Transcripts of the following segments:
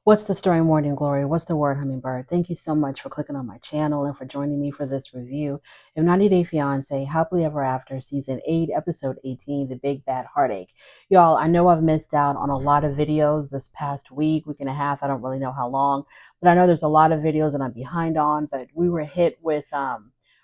What's the story, Morning Glory? What's the word, Hummingbird? Thank you so much for clicking on my channel and for joining me for this review of 90 Day Fiance Happily Ever After, Season 8, Episode 18, The Big Bad Heartache. Y'all, I know I've missed out on a lot of videos this past week and a half. I don't really know how long, but I know there's a lot of videos that I'm behind on, but we were hit with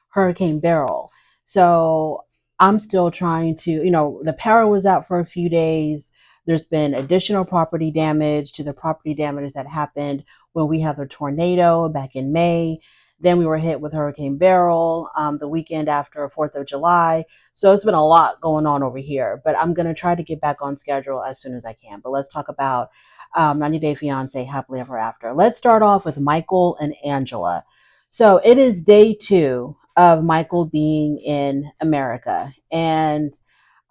Hurricane Beryl. So I'm still trying to, the power was out for a few days. There's been additional property damage to the property damage that happened when we had the tornado back in May. Then we were hit with Hurricane Beryl the weekend after 4th of July. So it's been a lot going on over here, but I'm going to try to get back on schedule as soon as I can. But let's talk about 90 Day Fiance Happily Ever After. Let's start off with Michael and Angela. So it is day 2 of Michael being in America. And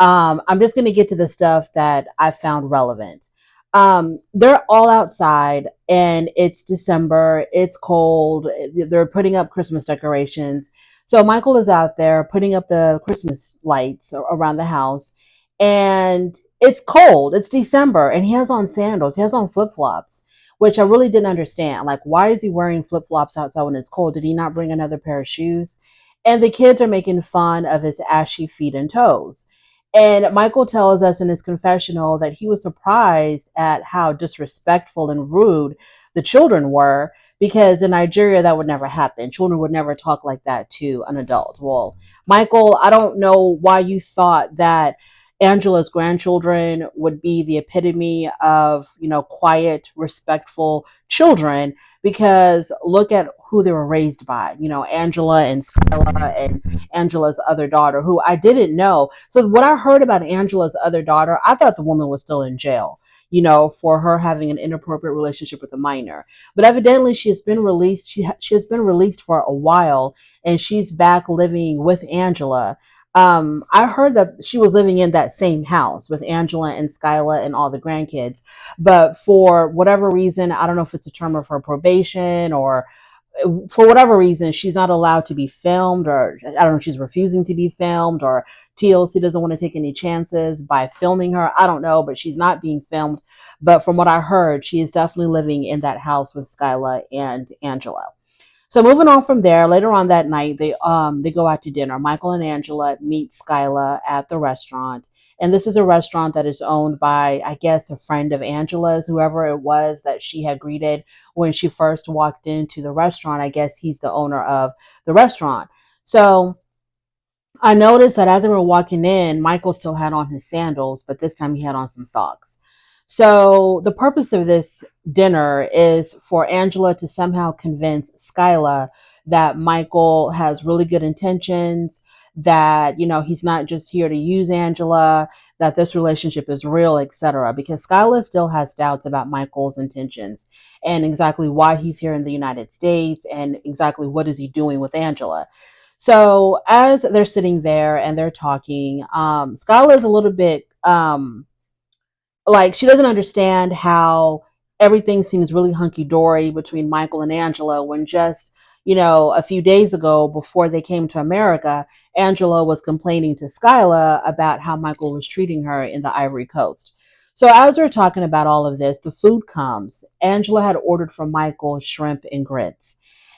I'm just going to get to the stuff that I found relevant. They're all outside and it's December. It's cold. They're putting up Christmas decorations. So Michael is out there putting up the Christmas lights around the house and it's cold. It's December and he has on sandals. He has on flip-flops, which I really didn't understand. Like, why is he wearing flip-flops outside when it's cold? Did he not bring another pair of shoes? And the kids are making fun of his ashy feet and toes. And Michael tells us in his confessional that he was surprised at how disrespectful and rude the children were, because in Nigeria that would never happen. Children would never talk like that to an adult. Well, Michael, I don't know why you thought that Angela's grandchildren would be the epitome of, quiet, respectful children, because look at who they were raised by, Angela and Skyla and Angela's other daughter, who I didn't know. So what I heard about Angela's other daughter, I thought the woman was still in jail, for her having an inappropriate relationship with a minor. But evidently she has been released. She has been released for a while and she's back living with Angela. I heard that she was living in that same house with Angela and Skyla and all the grandkids, but for whatever reason, I don't know if it's a term of her probation or for whatever reason, she's not allowed to be filmed, or I don't know if she's refusing to be filmed, or TLC doesn't want to take any chances by filming her. I don't know, but she's not being filmed. But from what I heard, she is definitely living in that house with Skyla and Angela. So moving on from there, later on that night, they go out to dinner. Michael and Angela meet Skyla at the restaurant. And this is a restaurant that is owned by, I guess, a friend of Angela's, whoever it was that she had greeted when she first walked into the restaurant. I guess he's the owner of the restaurant. So I noticed that as they were walking in, Michael still had on his sandals, but this time he had on some socks. So the purpose of this dinner is for Angela to somehow convince Skyla that Michael has really good intentions, that, he's not just here to use Angela, that this relationship is real, etc. Because Skyla still has doubts about Michael's intentions and exactly why he's here in the United States and exactly what is he doing with Angela. So as they're sitting there and they're talking, Skyla is a little bit like, she doesn't understand how everything seems really hunky-dory between Michael and Angela when just, a few days ago before they came to America, Angela was complaining to Skyla about how Michael was treating her in the Ivory Coast. So as we're talking about all of this, the food comes. Angela had ordered from Michael shrimp and grits.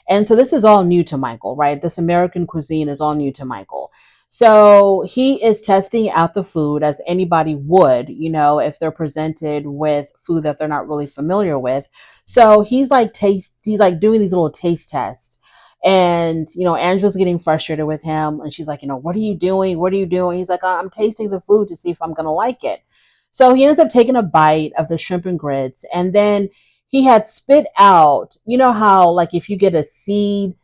And so this is all new to Michael, right? This American cuisine is all new to Michael. So he is testing out the food as anybody would, if they're presented with food that they're not really familiar with. So he's like doing these little taste tests. And, Angela's getting frustrated with him. And she's like, what are you doing? What are you doing? He's like, I'm tasting the food to see if I'm going to like it. So he ends up taking a bite of the shrimp and grits. And then he had spit out, how, like, if you get a seed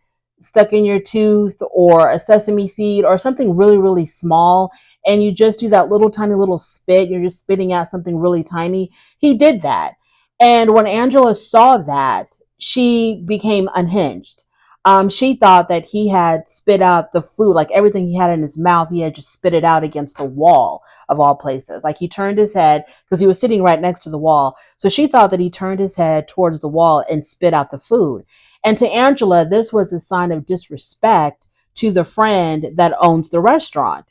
stuck in your tooth or a sesame seed or something really, really small, and you just do that little tiny little spit, you're just spitting out something really tiny. He did that. And when Angela saw that, she became unhinged. She thought that he had spit out the food, like everything he had in his mouth, he had just spit it out against the wall of all places. Like, he turned his head because he was sitting right next to the wall. So she thought that he turned his head towards the wall and spit out the food. And to Angela, this was a sign of disrespect to the friend that owns the restaurant.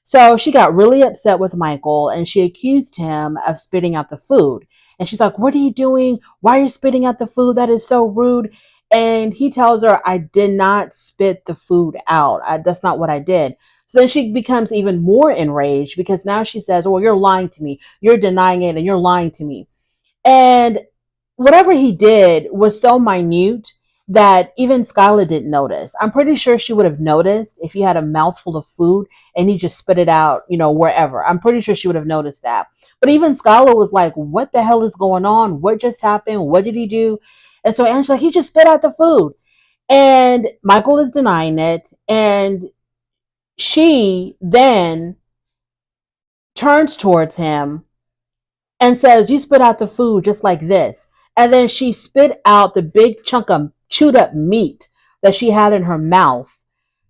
So she got really upset with Michael and she accused him of spitting out the food. And she's like, what are you doing? Why are you spitting out the food? That is so rude. And he tells her, I did not spit the food out. That's not what I did. So then she becomes even more enraged because now she says, well, you're lying to me. You're denying it and you're lying to me. And whatever he did was so minute that even Skylar didn't notice. I'm pretty sure she would have noticed if he had a mouthful of food and he just spit it out, wherever. I'm pretty sure she would have noticed that. But even Skylar was like, what the hell is going on? What just happened? What did he do? And so Angela's like, he just spit out the food. And Michael is denying it. And she then turns towards him and says, you spit out the food just like this. And then she spit out the big chunk of chewed up meat that she had in her mouth.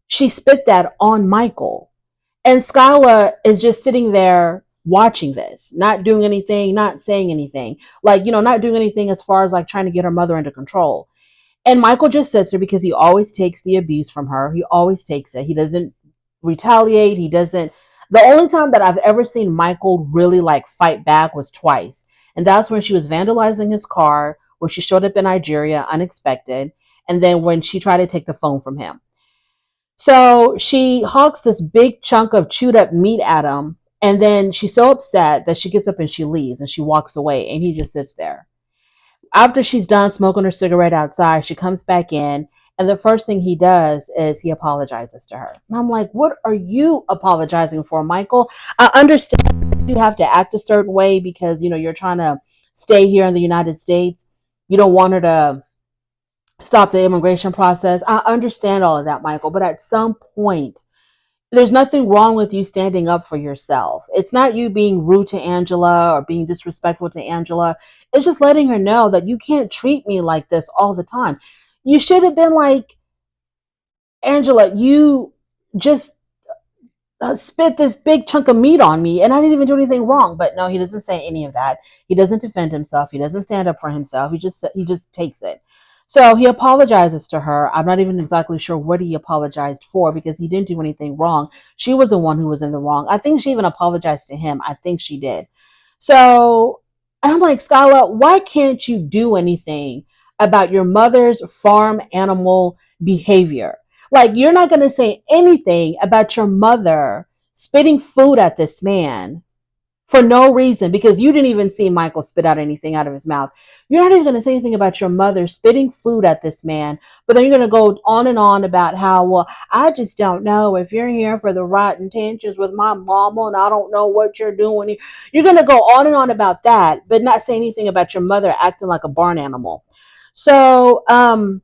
She spit that on Michael. And Skylar is just sitting there watching this, not doing anything, not saying anything, not doing anything as far as like trying to get her mother under control. And Michael just sits there because he always takes the abuse from her. He always takes it. He doesn't retaliate. He doesn't. The only time that I've ever seen Michael really like fight back was twice. And that's when she was vandalizing his car, when she showed up in Nigeria unexpected, and then when she tried to take the phone from him. So she hawks this big chunk of chewed up meat at him. And then she's so upset that she gets up and she leaves and she walks away and he just sits there. After she's done smoking her cigarette outside, she comes back in, and the first thing he does is he apologizes to her. And I'm like, what are you apologizing for, Michael? I understand you have to act a certain way because, you're trying to stay here in the United States. You don't want her to stop the immigration process. I understand all of that, Michael, but at some point, there's nothing wrong with you standing up for yourself. It's not you being rude to Angela or being disrespectful to Angela. It's just letting her know that you can't treat me like this all the time. You should have been like, Angela, you just spit this big chunk of meat on me and I didn't even do anything wrong. But no, he doesn't say any of that. He doesn't defend himself. He doesn't stand up for himself. He just takes it. So he apologizes to her. I'm not even exactly sure what he apologized for because he didn't do anything wrong. She was the one who was in the wrong. I think she even apologized to him. I think she did. So, and I'm like, Skylar, why can't you do anything about your mother's farm animal behavior? Like, you're not going to say anything about your mother spitting food at this man for no reason because you didn't even see Michael spit out anything out of his mouth. You're not even going to say anything about your mother spitting food at this man, but then you're going to go on and on about how, well, I just don't know if you're here for the right intentions with my mama and I don't know what you're doing. You're going to go on and on about that, but not say anything about your mother acting like a barn animal. So, Skylar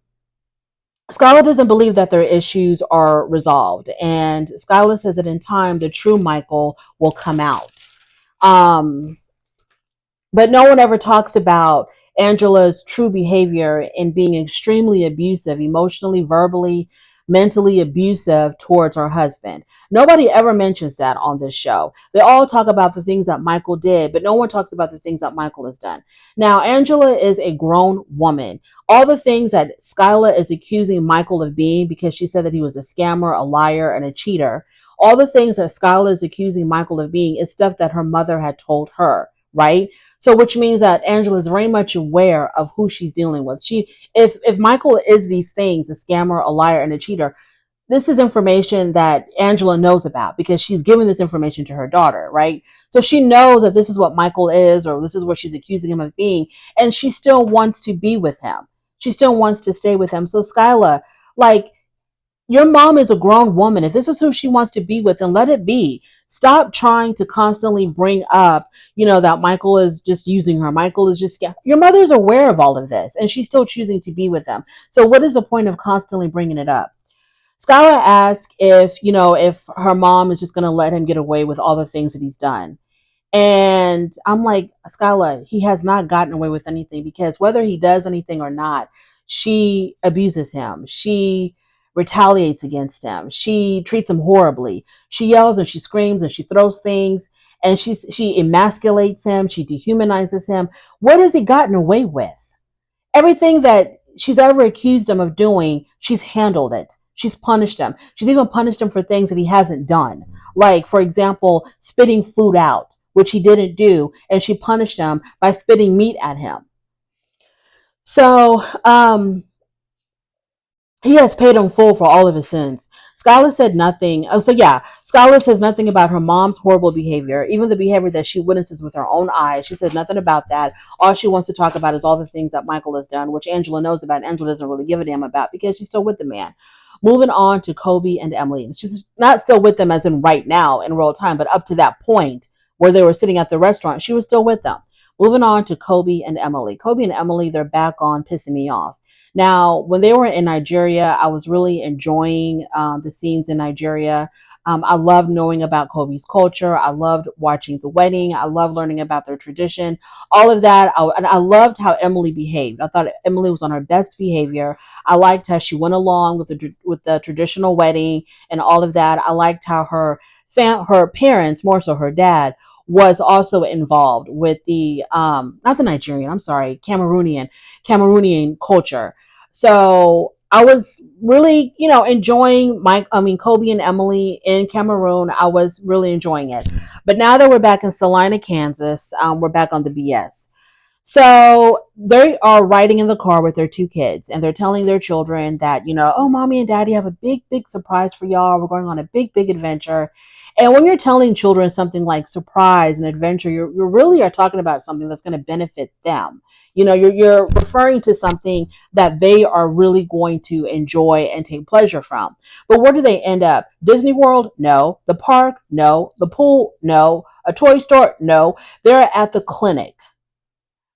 doesn't believe that their issues are resolved. And Skylar says that in time, the true Michael will come out. But no one ever talks about Angela's true behavior in being extremely abusive, emotionally, verbally, mentally abusive towards her husband. Nobody ever mentions that on this show. They all talk about the things that Michael did, but no one talks about the things that Michael has done. Now, Angela is a grown woman. All the things that Skylar is accusing Michael of being, because she said that he was a scammer, a liar, and a cheater, all the things that Skylar is accusing Michael of being is stuff that her mother had told her, right? So which means that Angela is very much aware of who she's dealing with. If Michael is these things, a scammer, a liar, and a cheater, this is information that Angela knows about because she's giving this information to her daughter, right? So she knows that this is what Michael is, or this is what she's accusing him of being, and she still wants to be with him. She still wants to stay with him. So Skylar, like, your mom is a grown woman. If this is who she wants to be with, then let it be. Stop trying to constantly bring up, that Michael is just using her. Michael is just, your mother's aware of all of this and she's still choosing to be with him. So what is the point of constantly bringing it up? Skylar asks if her mom is just going to let him get away with all the things that he's done. And I'm like, Skylar, he has not gotten away with anything because whether he does anything or not, she abuses him. She retaliates against him. She treats him horribly. She yells and she screams and she throws things and she emasculates him. She dehumanizes him. What has he gotten away with? Everything that she's ever accused him of doing, she's handled it. She's punished him. She's even punished him for things that he hasn't done. Like, for example, spitting food out, which he didn't do, and she punished him by spitting meat at him. So, he has paid in full for all of his sins. Skylar said nothing. Oh, so yeah, Skylar says nothing about her mom's horrible behavior, even the behavior that she witnesses with her own eyes. She says nothing about that. All she wants to talk about is all the things that Michael has done, which Angela knows about. Angela doesn't really give a damn about because she's still with the man. Moving on to Kobe and Emily. She's not still with them as in right now in real time, but up to that point where they were sitting at the restaurant, she was still with them. Moving on to Kobe and Emily. Kobe and Emily, they're back on pissing me off. Now, when they were in Nigeria, I was really enjoying the scenes in Nigeria. I loved knowing about Kobe's culture. I loved watching the wedding. I loved learning about their tradition. All of that. And I loved how Emily behaved. I thought Emily was on her best behavior. I liked how she went along with the traditional wedding and all of that. I liked how her parents, more so her dad, was also involved with the not the Nigerian, I'm sorry, Cameroonian culture. So I was really, enjoying Kobe and Emily in Cameroon. I was really enjoying it. But now that we're back in Salina, Kansas, we're back on the BS. So they are riding in the car with their two kids, and they're telling their children that, oh, mommy and daddy have a big, big surprise for y'all. We're going on a big, big adventure. And when you're telling children something like surprise and adventure, you really are talking about something that's going to benefit them. You're referring to something that they are really going to enjoy and take pleasure from. But where do they end up? Disney World? No. The park? No. The pool? No. A toy store? No. They're at the clinic.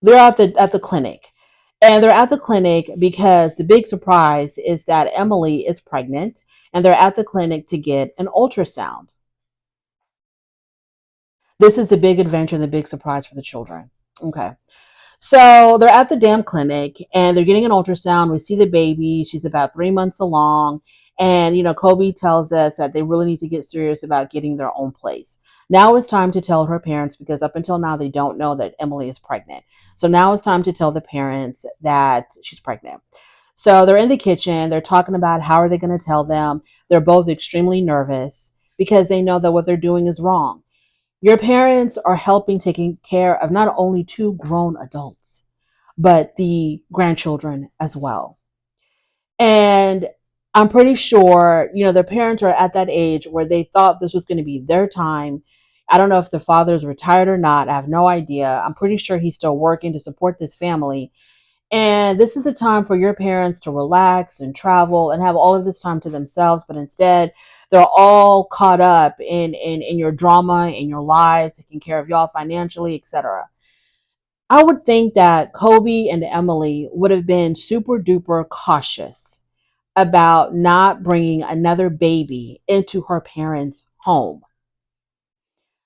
They're at the clinic. And they're at the clinic because the big surprise is that Emily is pregnant, and they're at the clinic to get an ultrasound. This is the big adventure and the big surprise for the children. Okay. So they're at the damn clinic and they're getting an ultrasound. We see the baby. She's about 3 months along. And, Kobe tells us that they really need to get serious about getting their own place. Now it's time to tell her parents, because up until now, they don't know that Emily is pregnant. So now it's time to tell the parents that she's pregnant. So they're in the kitchen. They're talking about how are they going to tell them. They're both extremely nervous because they know that what they're doing is wrong. Your parents are helping taking care of not only two grown adults, but the grandchildren as well. And I'm pretty sure, their parents are at that age where they thought this was going to be their time. I don't know if the father's retired or not. I have no idea. I'm pretty sure he's still working to support this family. And this is the time for your parents to relax and travel and have all of this time to themselves. But instead, they're all caught up in your drama, in your lives, taking care of y'all financially, etc. I would think that Kobe and Emily would have been super duper cautious about not bringing another baby into her parents' home.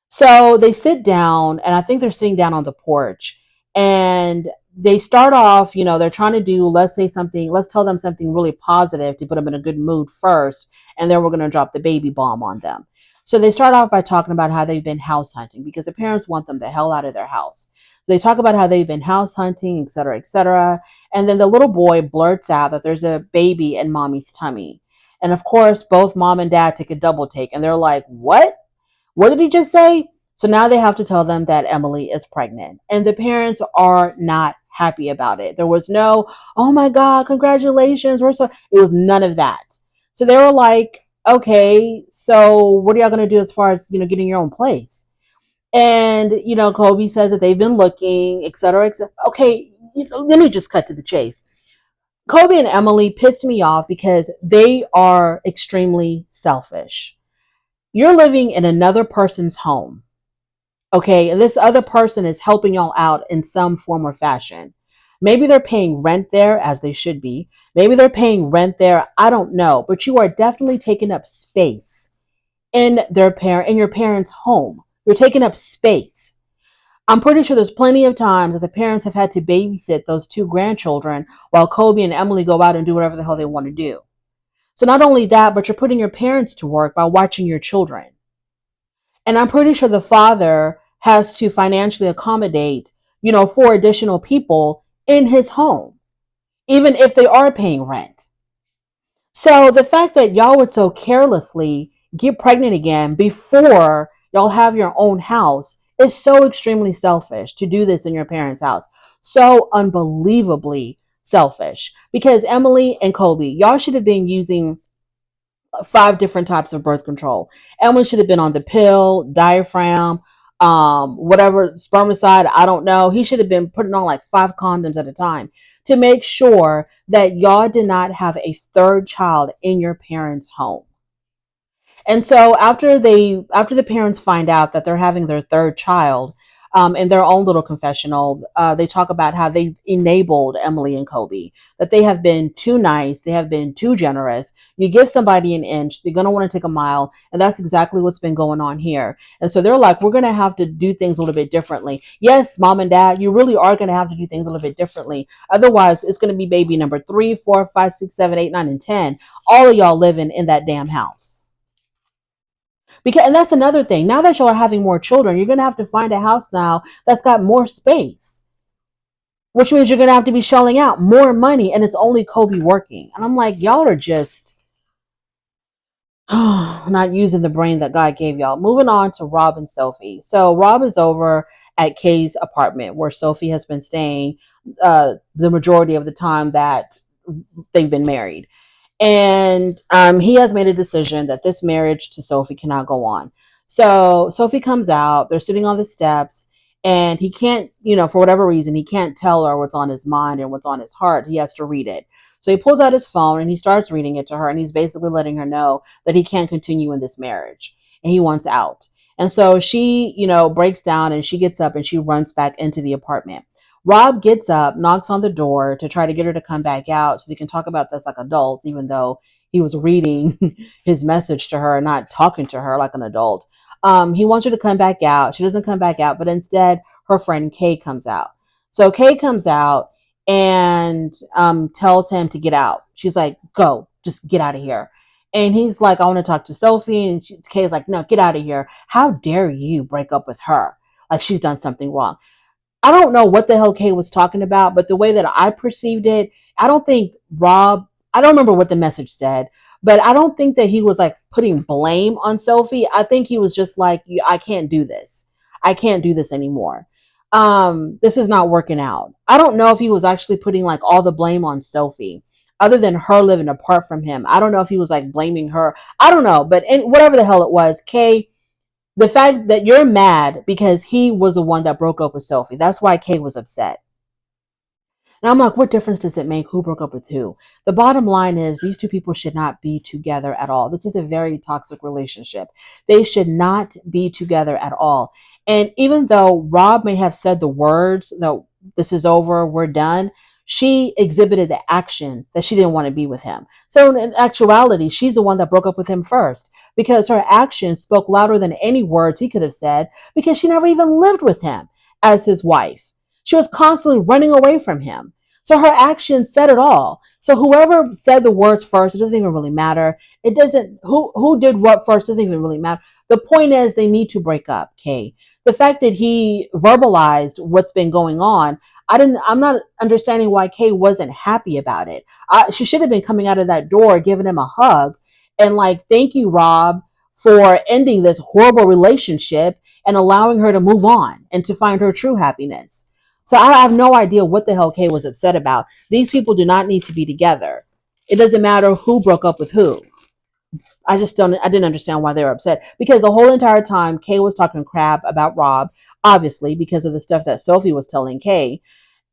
So they sit down, and I think they're sitting down on the porch, and they start off, they're trying to do, let's tell them something really positive to put them in a good mood first, and then we're going to drop the baby bomb on them. So they start off by talking about how they've been house hunting because the parents want them the hell out of their house. So they talk about how they've been house hunting, et cetera, et cetera. And then the little boy blurts out that there's a baby in mommy's tummy. And of course, both mom and dad take a double take, and they're like, what? What did he just say? So now they have to tell them that Emily is pregnant. And the parents are not happy about it. There was no, oh my God, congratulations. It was none of that. So they were like, okay, so what are y'all going to do as far as, getting your own place? And, Kobe says that they've been looking, et cetera, et cetera. Okay, let me just cut to the chase. Kobe and Emily pissed me off because they are extremely selfish. You're living in another person's home. Okay, and this other person is helping y'all out in some form or fashion. Maybe they're paying rent there, as they should be. Maybe they're paying rent there. I don't know. But you are definitely taking up space in your parents' home. You're taking up space. I'm pretty sure there's plenty of times that the parents have had to babysit those two grandchildren while Kobe and Emily go out and do whatever the hell they want to do. So not only that, but you're putting your parents to work by watching your children. And I'm pretty sure the father has to financially accommodate, 4 additional people in his home, even if they are paying rent. So the fact that y'all would so carelessly get pregnant again before y'all have your own house It's so extremely selfish to do this in your parents' house. So unbelievably selfish. Because Emily and Kobe, y'all should have been using 5 different types of birth control. Emily should have been on the pill, diaphragm, whatever, spermicide, I don't know. He should have been putting on like 5 condoms at a time to make sure that y'all did not have a third child in your parents' home. And so after the parents find out that they're having their third child, in their own little confessional, they talk about how they enabled Emily and Kobe, that they have been too nice, they have been too generous. You give somebody an inch, they're going to want to take a mile, and that's exactly what's been going on here. And so they're like, we're going to have to do things a little bit differently. Yes, mom and dad, you really are going to have to do things a little bit differently. Otherwise, it's going to be baby number 3, 4, 5, 6, 7, 8, 9, and 10. All of y'all living in that damn house. Because, and that's another thing. Now that y'all are having more children, you're going to have to find a house now that's got more space, which means you're going to have to be shelling out more money, and it's only Kobe working. And I'm like, y'all are just not using the brain that God gave y'all. Moving on to Rob and Sophie. So Rob is over at Kay's apartment where Sophie has been staying the majority of the time that they've been married. And he has made a decision that this marriage to Sophie cannot go on. So Sophie comes out, they're sitting on the steps, and he can't, for whatever reason, he can't tell her what's on his mind and what's on his heart. He has to read it. So he pulls out his phone and he starts reading it to her, and he's basically letting her know that he can't continue in this marriage and he wants out. And so she, breaks down and she gets up and she runs back into the apartment. Rob gets up, knocks on the door to try to get her to come back out so they can talk about this like adults, even though he was reading his message to her, not talking to her like an adult. He wants her to come back out. She doesn't come back out, but instead her friend Kay comes out. So Kay comes out and tells him to get out. She's like, go, just get out of here. And he's like, I want to talk to Sophie. And Kay's like, no, get out of here. How dare you break up with her? Like she's done something wrong. I don't know what the hell Kay was talking about, but the way that I perceived it, I don't think Rob, I don't remember what the message said, but I don't think that he was like putting blame on Sophie. I think he was just like, I can't do this. I can't do this anymore. This is not working out. I don't know if he was actually putting like all the blame on Sophie other than her living apart from him. I don't know if he was like blaming her. I don't know, but whatever the hell it was, Kay, the fact that you're mad because he was the one that broke up with Sophie. That's why Kay was upset. And I'm like, what difference does it make who broke up with who? The bottom line is these two people should not be together at all. This is a very toxic relationship. They should not be together at all. And even though Rob may have said the words that this is over, we're done, she exhibited the action that she didn't want to be with him. So in actuality, she's the one that broke up with him first because her actions spoke louder than any words he could have said because she never even lived with him as his wife. She was constantly running away from him. So her actions said it all. So whoever said the words first, it doesn't even really matter. It doesn't, who did what first doesn't even really matter. The point is they need to break up, Kay. The fact that he verbalized what's been going on, I'm not understanding why Kay wasn't happy about it. She should have been coming out of that door, giving him a hug and like, thank you, Rob, for ending this horrible relationship and allowing her to move on and to find her true happiness. So I have no idea what the hell Kay was upset about. These people do not need to be together. It doesn't matter who broke up with who. I didn't understand why they were upset because the whole entire time Kay was talking crap about Rob, obviously because of the stuff that Sophie was telling Kay.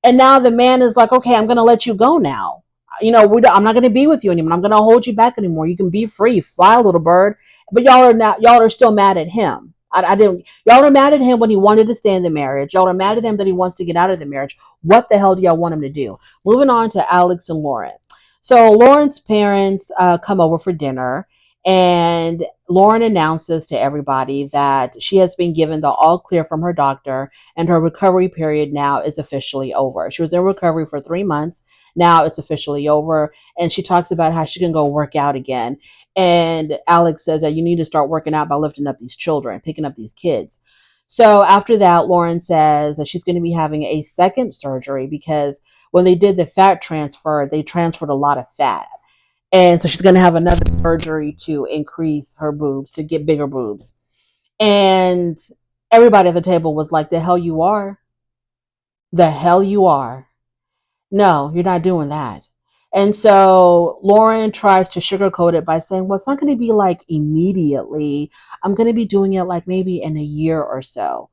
And now the man is like, okay, I'm going to let you go now. I'm not going to be with you anymore. I'm going to hold you back anymore. You can be free, fly, little bird. But y'all are still mad at him. Y'all are mad at him when he wanted to stay in the marriage. Y'all are mad at him that he wants to get out of the marriage. What the hell do y'all want him to do? Moving on to Alex and Lauren. So Lauren's parents come over for dinner, and Lauren announces to everybody that she has been given the all clear from her doctor and her recovery period now is officially over. She was in recovery for 3 months. Now it's officially over. And she talks about how she can go work out again. And Alex says that you need to start working out by lifting up these children, picking up these kids. So after that, Lauren says that she's going to be having a second surgery because when they did the fat transfer, they transferred a lot of fat. And so she's going to have another surgery to increase her boobs, to get bigger boobs. And Everybody at the table was like, the hell you are. The hell you are. No, you're not doing that. And so Lauren tries to sugarcoat it by saying, well, it's not going to be like immediately. I'm going to be doing it like maybe in a year or so.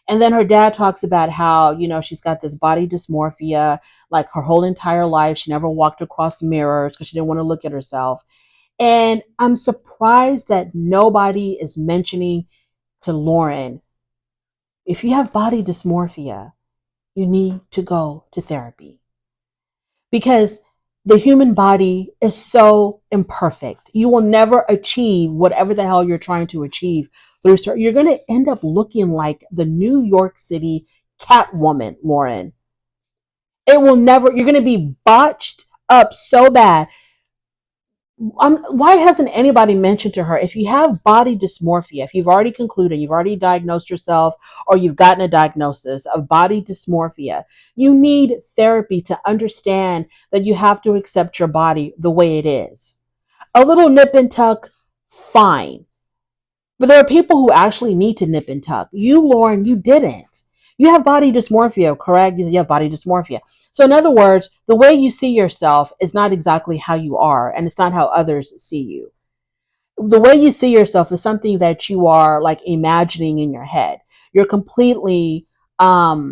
And then her dad talks about how, she's got this body dysmorphia, like her whole entire life. She never walked across mirrors because she didn't want to look at herself. And I'm surprised that nobody is mentioning to Lauren, if you have body dysmorphia, you need to go to therapy, because the human body is so imperfect. You will never achieve whatever the hell you're trying to achieve through. You're going to end up looking like the New York City Catwoman, Lauren. It will never, you're going to be botched up so bad. Why hasn't anybody mentioned to her, if you have body dysmorphia, if you've already concluded, you've already diagnosed yourself, or you've gotten a diagnosis of body dysmorphia, you need therapy to understand that you have to accept your body the way it is. A little nip and tuck, fine. But there are people who actually need to nip and tuck. You, Lauren, you didn't. You have body dysmorphia, correct? You have body dysmorphia. So in other words, the way you see yourself is not exactly how you are, and it's not how others see you. The way you see yourself is something that you are like imagining in your head. You're completely like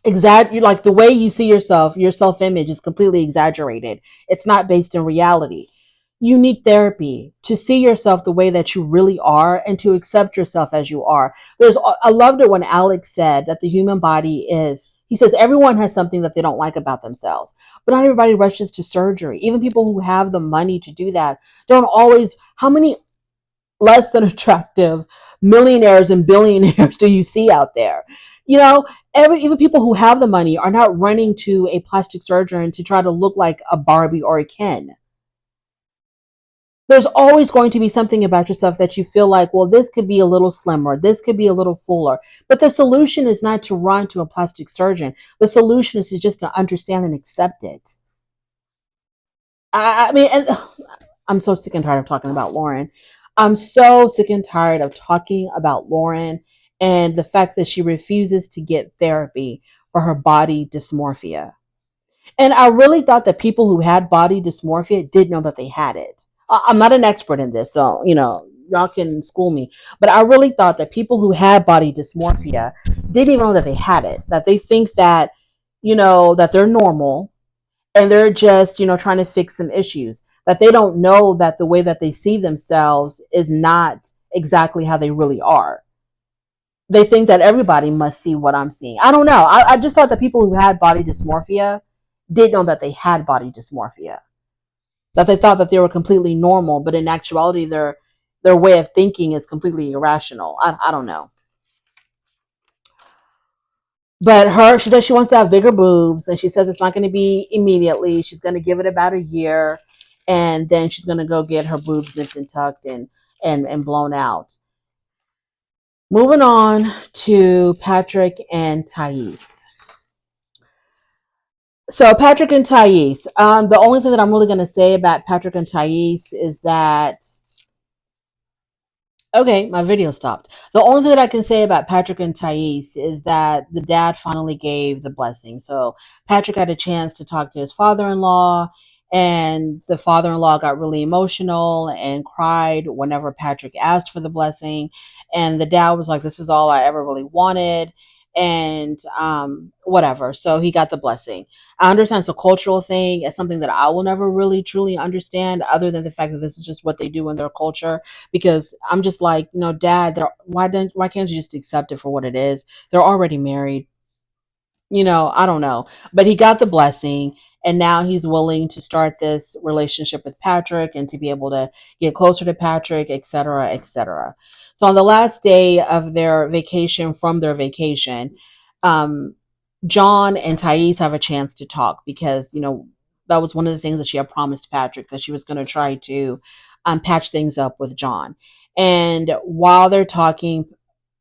the way you see yourself, your self-image is completely exaggerated. It's not based in reality. You need therapy to see yourself the way that you really are and to accept yourself as you are. I loved it when Alex said that the human body is, he says everyone has something that they don't like about themselves, but not everybody rushes to surgery. Even people who have the money to do that don't always. How many less than attractive millionaires and billionaires do you see out there? Even people who have the money are not running to a plastic surgeon to try to look like a Barbie or a Ken. There's always going to be something about yourself that you feel like, well, this could be a little slimmer, this could be a little fuller. But the solution is not to run to a plastic surgeon. The solution is just to understand and accept it. I mean, and I'm so sick and tired of talking about Lauren. I'm so sick and tired of talking about Lauren and the fact that she refuses to get therapy for her body dysmorphia. And I really thought that people who had body dysmorphia did know that they had it. I'm not an expert in this, so, y'all can school me. But I really thought that people who had body dysmorphia didn't even know that they had it, that they think that, that they're normal and they're just, trying to fix some issues, that they don't know that the way that they see themselves is not exactly how they really are. They think that everybody must see what I'm seeing. I don't know. I just thought that people who had body dysmorphia did know that they had body dysmorphia, that they thought that they were completely normal, but in actuality, their way of thinking is completely irrational. I don't know. But she says she wants to have bigger boobs, and she says it's not going to be immediately. She's going to give it about a year, and then she's going to go get her boobs nipped and tucked and blown out. Moving on to Patrick and Taes. So Patrick and Taes. The only thing that I'm really going to say about Patrick and Taes is that, okay, my video stopped. The only thing that I can say about Patrick and Taes is that the dad finally gave the blessing. So Patrick had a chance to talk to his father-in-law, and the father-in-law got really emotional and cried whenever Patrick asked for the blessing. And the dad was like, this is all I ever really wanted. And whatever. So he got the blessing. I understand it's a cultural thing. It's something that I will never really truly understand, other than the fact that this is just what they do in their culture. Because I'm just like, Dad, why can't you just accept it for what it is? They're already married. I don't know. But he got the blessing, and now he's willing to start this relationship with Patrick and to be able to get closer to Patrick, etc., etc. So on the last day of their vacation, John and Taes have a chance to talk, because, that was one of the things that she had promised Patrick, that she was going to try to patch things up with John. And while they're talking,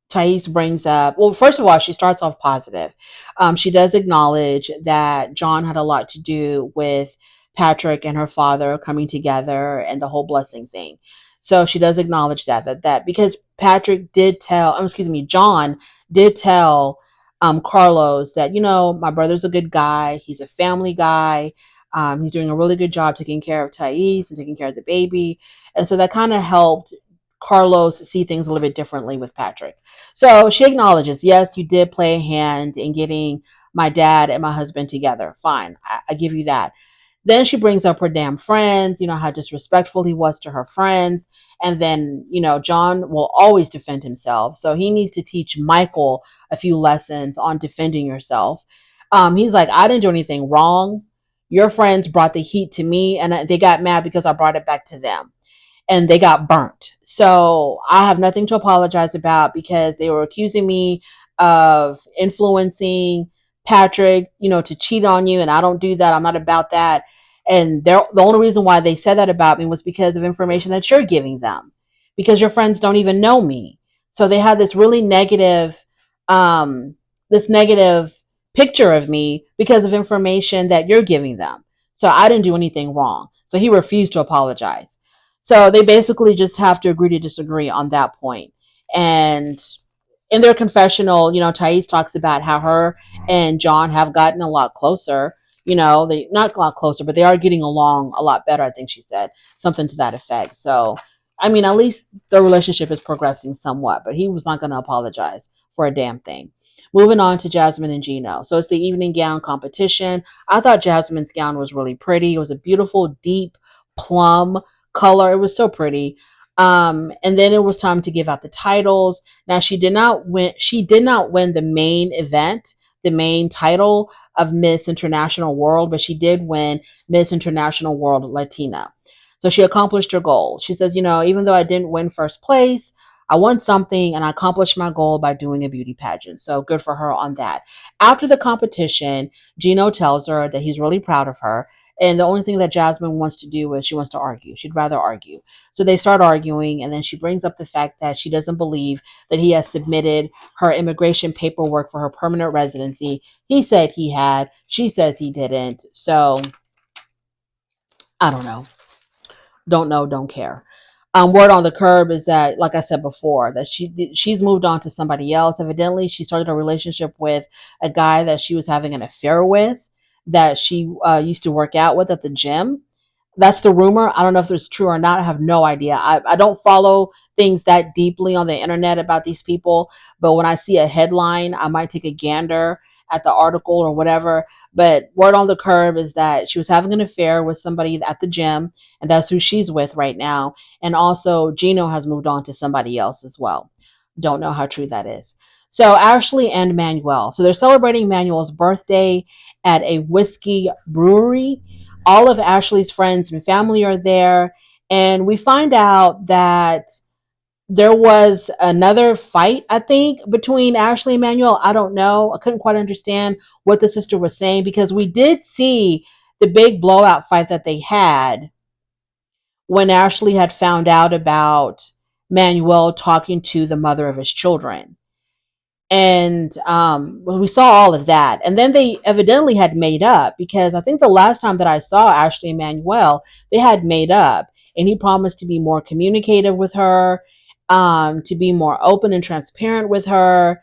Taes brings up, well, first of all, she starts off positive. She does acknowledge that John had a lot to do with Patrick and her father coming together and the whole blessing thing. So she does acknowledge that because Patrick did tell, excuse me, John did tell Carlos that, my brother's a good guy. He's a family guy. He's doing a really good job taking care of Taes and taking care of the baby. And so that kind of helped Carlos see things a little bit differently with Patrick. So she acknowledges, yes, you did play a hand in getting my dad and my husband together. Fine. I give you that. Then she brings up her damn friends, how disrespectful he was to her friends. And then, John will always defend himself. So he needs to teach Michael a few lessons on defending yourself. He's like, I didn't do anything wrong. Your friends brought the heat to me and they got mad because I brought it back to them and they got burnt. So I have nothing to apologize about because they were accusing me of influencing Patrick, to cheat on you. And I don't do that. I'm not about that. And the only reason why they said that about me was because of information that you're giving them, because your friends don't even know me. So they had this really this negative picture of me because of information that you're giving them. So I didn't do anything wrong. So he refused to apologize. So they basically just have to agree to disagree on that point. And in their confessional, Taes talks about how her and John have gotten a lot closer. They not a lot closer, but they are getting along a lot better. I think she said something to that effect. So, I mean, at least the relationship is progressing somewhat, but he was not going to apologize for a damn thing. Moving on to Jasmine and Gino. So it's the evening gown competition. I thought Jasmine's gown was really pretty. It was a beautiful, deep plum color. It was so pretty. And then it was time to give out the titles. Now she did not win. She did not win the main event, the main title of Miss International World, but she did win Miss International World Latina. So she accomplished her goal. She says, even though I didn't win first place, I won something and I accomplished my goal by doing a beauty pageant. So good for her on that. After the competition, Gino tells her that he's really proud of her. And the only thing that Jasmine wants to do is she wants to argue. She'd rather argue. So they start arguing, and then she brings up the fact that she doesn't believe that he has submitted her immigration paperwork for her permanent residency. He said he had. She says he didn't. So I don't know. Don't know, don't care. Word on the curb is that, like I said before, that she's moved on to somebody else. Evidently, she started a relationship with a guy that she was having an affair with, that she used to work out with at the gym. That's the rumor. I don't know if it's true or not. I have no idea. I don't follow things that deeply on the internet about these people, but when I see a headline, I might take a gander at the article or whatever. But word on the curb is that she was having an affair with somebody at the gym, and that's who she's with right now. And also, Gino has moved on to somebody else as well. Don't know how true that is. So Ashley and Manuel. So they're celebrating Manuel's birthday at a whiskey brewery. All of Ashley's friends and family are there. And we find out that there was another fight, I think, between Ashley and Manuel. I don't know. I couldn't quite understand what the sister was saying because we did see the big blowout fight that they had when Ashley had found out about Manuel talking to the mother of his children. And we saw all of that. And then they evidently had made up, because I think the last time that I saw Ashley and Manuel, they had made up. And he promised to be more communicative with her, to be more open and transparent with her.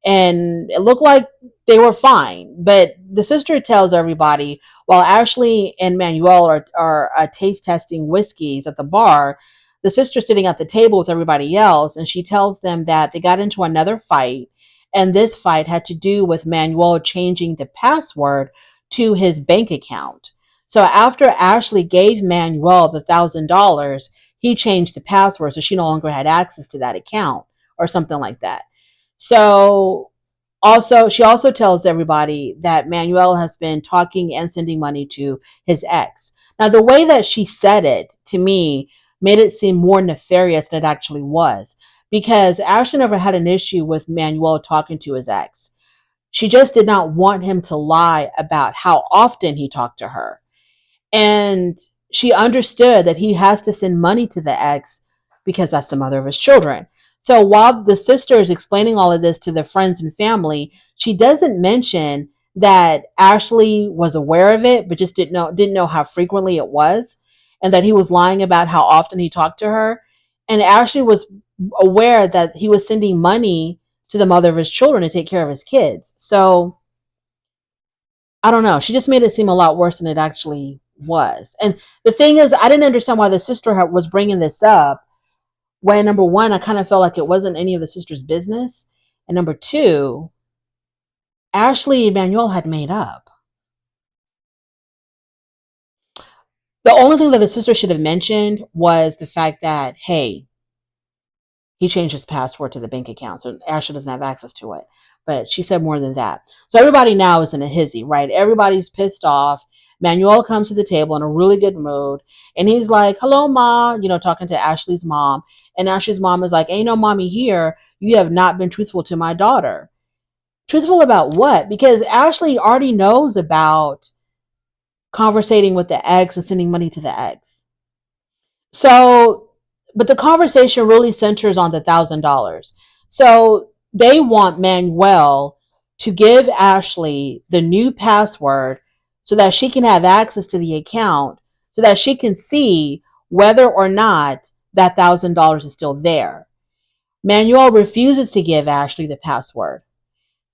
And it looked like they were fine. But the sister tells everybody, while Ashley and Manuel are taste testing whiskeys at the bar, the sister's sitting at the table with everybody else. And she tells them that they got into another fight, and this fight had to do with Manuel changing the password to his bank account. So after Ashley gave Manuel the $1,000, he changed the password so she no longer had access to that account or something like that. So she also tells everybody that Manuel has been talking and sending money to his ex. Now, the way that she said it to me made it seem more nefarious than it actually was, because Ashley never had an issue with Manuel talking to his ex. She just did not want him to lie about how often he talked to her. And she understood that he has to send money to the ex because that's the mother of his children. So while the sister is explaining all of this to the friends and family, she doesn't mention that Ashley was aware of it, but just didn't know how frequently it was, and that he was lying about how often he talked to her. And Ashley was aware that he was sending money to the mother of his children to take care of his kids. So I don't know. She just made it seem a lot worse than it actually was. And the thing is, I didn't understand why the sister was bringing this up when, number one, I kind of felt like it wasn't any of the sister's business. And number two, Ashley and Manuel had made up. The only thing that the sister should have mentioned was the fact that, hey, he changed his password to the bank account, so Ashley doesn't have access to it. But she said more than that. So everybody now is in a hizzy, right? Everybody's pissed off. Manuel comes to the table in a really good mood, and he's like, "Hello, mom," talking to Ashley's mom. And Ashley's mom is like, "Ain't no mommy here. You have not been truthful to my daughter." Truthful about what? Because Ashley already knows about conversating with the ex and sending money to the ex. So, but the conversation really centers on the $1,000. So they want Manuel to give Ashley the new password so that she can have access to the account, so that she can see whether or not that $1,000 is still there. Manuel refuses to give Ashley the password.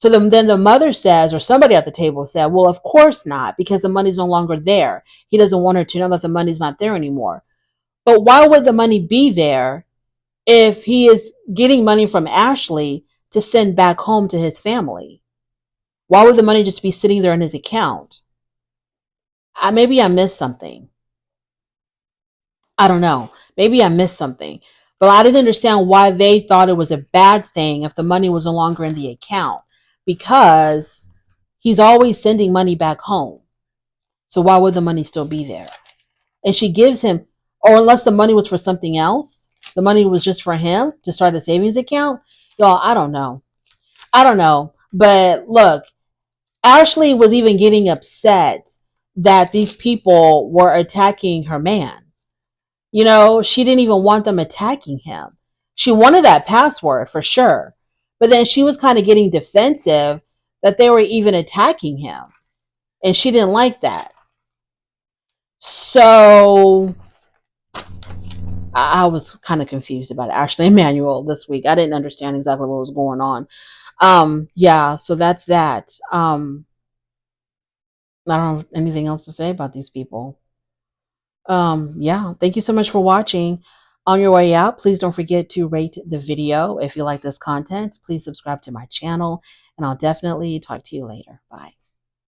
So then the mother says, or somebody at the table said, well, of course not, because the money's no longer there. He doesn't want her to know that the money's not there anymore. But why would the money be there if he is getting money from Ashley to send back home to his family? Why would the money just be sitting there in his account? Maybe I missed something. I don't know. Maybe I missed something. But I didn't understand why they thought it was a bad thing if the money was no longer in the account. Because he's always sending money back home. So why would the money still be there? And she gives him, or unless the money was for something else, the money was just for him to start a savings account. Y'all, I don't know. I don't know. But look, Ashley was even getting upset that these people were attacking her man. She didn't even want them attacking him. She wanted that password for sure. But then she was kind of getting defensive that they were even attacking him. And she didn't like that. So I was kind of confused about Ashley and Manuel this week. I didn't understand exactly what was going on. Yeah, so that's that. I don't have anything else to say about these people. Yeah, thank you so much for watching. On your way out, please don't forget to rate the video. If you like this content, please subscribe to my channel, and I'll definitely talk to you later. Bye.